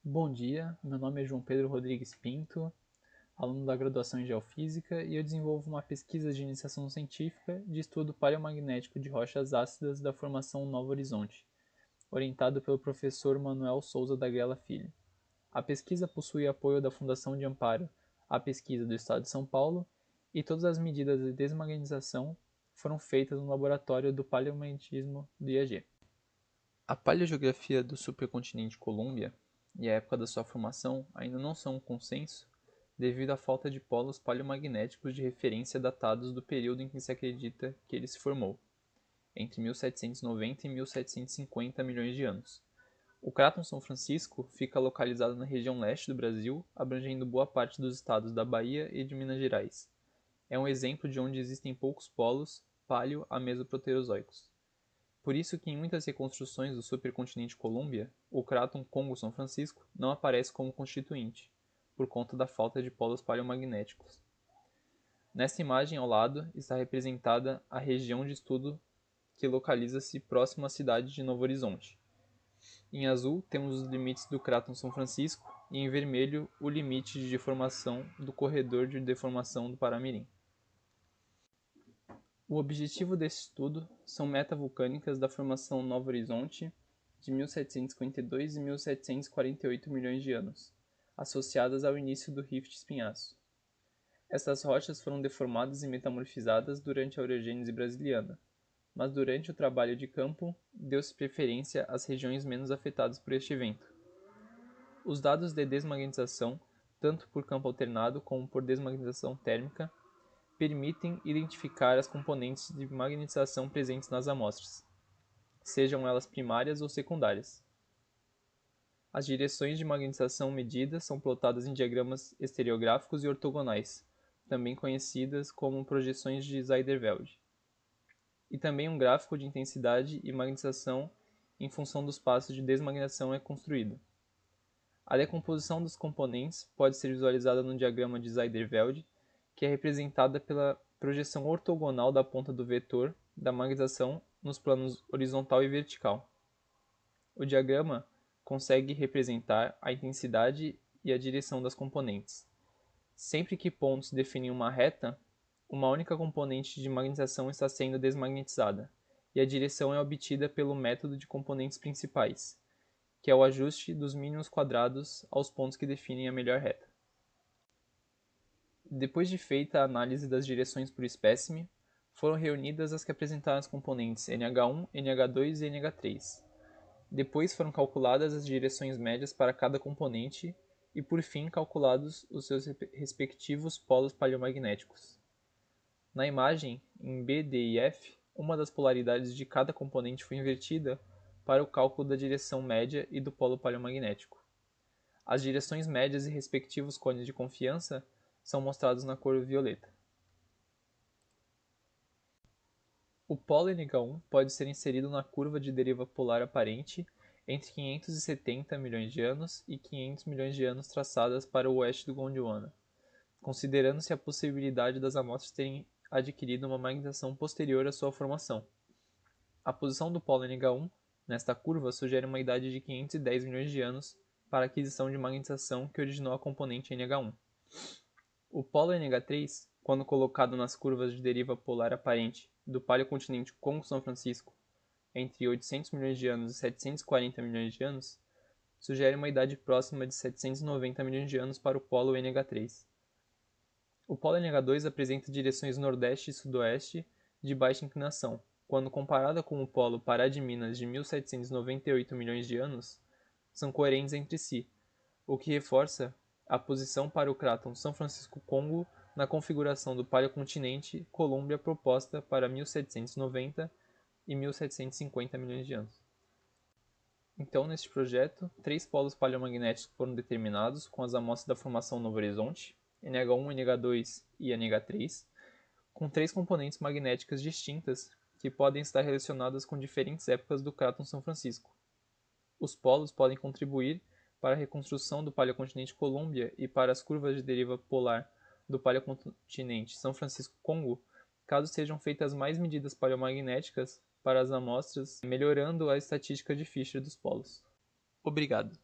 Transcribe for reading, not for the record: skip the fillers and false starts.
Bom dia, meu nome é João Pedro Rodrigues Pinto, aluno da graduação em Geofísica, e eu desenvolvo uma pesquisa de iniciação científica de estudo paleomagnético de rochas ácidas da formação Novo Horizonte, orientado pelo professor Manuel Souza da Grela Filho. A pesquisa possui apoio da Fundação de Amparo à Pesquisa do Estado de São Paulo e todas as medidas de desmagnetização foram feitas no laboratório do paleomagnetismo do IAG. A paleogeografia do supercontinente Colômbia e a época da sua formação ainda não são um consenso devido à falta de polos paleomagnéticos de referência datados do período em que se acredita que ele se formou, entre 1790 e 1750 milhões de anos. O Cráton São Francisco fica localizado na região leste do Brasil, abrangendo boa parte dos estados da Bahia e de Minas Gerais. É um exemplo de onde existem poucos polos paleo a mesoproterozoicos. Por isso que em muitas reconstruções do supercontinente Colômbia, o cráton Congo-São Francisco não aparece como constituinte, por conta da falta de polos paleomagnéticos. Nesta imagem ao lado está representada a região de estudo que localiza-se próximo à cidade de Novo Horizonte. Em azul temos os limites do cráton São Francisco e em vermelho o limite de deformação do corredor de deformação do Paramirim. O objetivo deste estudo são metavulcânicas da formação Novo Horizonte de 1752 e 1748 milhões de anos, associadas ao início do Rift Espinhaço. Estas rochas foram deformadas e metamorfizadas durante a orogênese brasiliana, mas durante o trabalho de campo deu-se preferência às regiões menos afetadas por este evento. Os dados de desmagnetização, tanto por campo alternado como por desmagnetização térmica, permitem identificar as componentes de magnetização presentes nas amostras, sejam elas primárias ou secundárias. As direções de magnetização medidas são plotadas em diagramas estereográficos e ortogonais, também conhecidas como projeções de Zijderveld, e também um gráfico de intensidade e magnetização em função dos passos de desmagnetização é construído. A decomposição dos componentes pode ser visualizada no diagrama de Zijderveld, que é representada pela projeção ortogonal da ponta do vetor da magnetização nos planos horizontal e vertical. O diagrama consegue representar a intensidade e a direção das componentes. Sempre que pontos definem uma reta, uma única componente de magnetização está sendo desmagnetizada, e a direção é obtida pelo método de componentes principais, que é o ajuste dos mínimos quadrados aos pontos que definem a melhor reta. Depois de feita a análise das direções por espécime, foram reunidas as que apresentaram as componentes NH1, NH2 e NH3. Depois foram calculadas as direções médias para cada componente e, por fim, calculados os seus respectivos polos paleomagnéticos. Na imagem, em B, D e F, uma das polaridades de cada componente foi invertida para o cálculo da direção média e do polo paleomagnético. As direções médias e respectivos cones de confiança são mostrados na cor violeta. O polo NH1 pode ser inserido na curva de deriva polar aparente entre 570 milhões de anos e 500 milhões de anos traçadas para o oeste do Gondwana, considerando-se a possibilidade das amostras terem adquirido uma magnetização posterior à sua formação. A posição do polo NH1 nesta curva sugere uma idade de 510 milhões de anos para a aquisição de magnetização que originou a componente NH1. O polo NH3, quando colocado nas curvas de deriva polar aparente do paleocontinente Congo-São Francisco entre 800 milhões de anos e 740 milhões de anos, sugere uma idade próxima de 790 milhões de anos para o polo NH3. O polo NH2 apresenta direções nordeste e sudoeste de baixa inclinação. Quando comparada com o polo Pará de Minas de 1798 milhões de anos, são coerentes entre si, o que reforça a posição para o cráton São Francisco-Congo na configuração do paleocontinente Colômbia proposta para 1790 e 1750 milhões de anos. Então, neste projeto, 3 polos paleomagnéticos foram determinados com as amostras da formação Novo Horizonte, NH1, NH2 e NH3, com 3 componentes magnéticas distintas que podem estar relacionadas com diferentes épocas do cráton São Francisco. Os polos podem contribuir para a reconstrução do paleocontinente Colômbia e para as curvas de deriva polar do paleocontinente São Francisco-Congo, caso sejam feitas mais medidas paleomagnéticas para as amostras, melhorando a estatística de Fischer dos polos. Obrigado.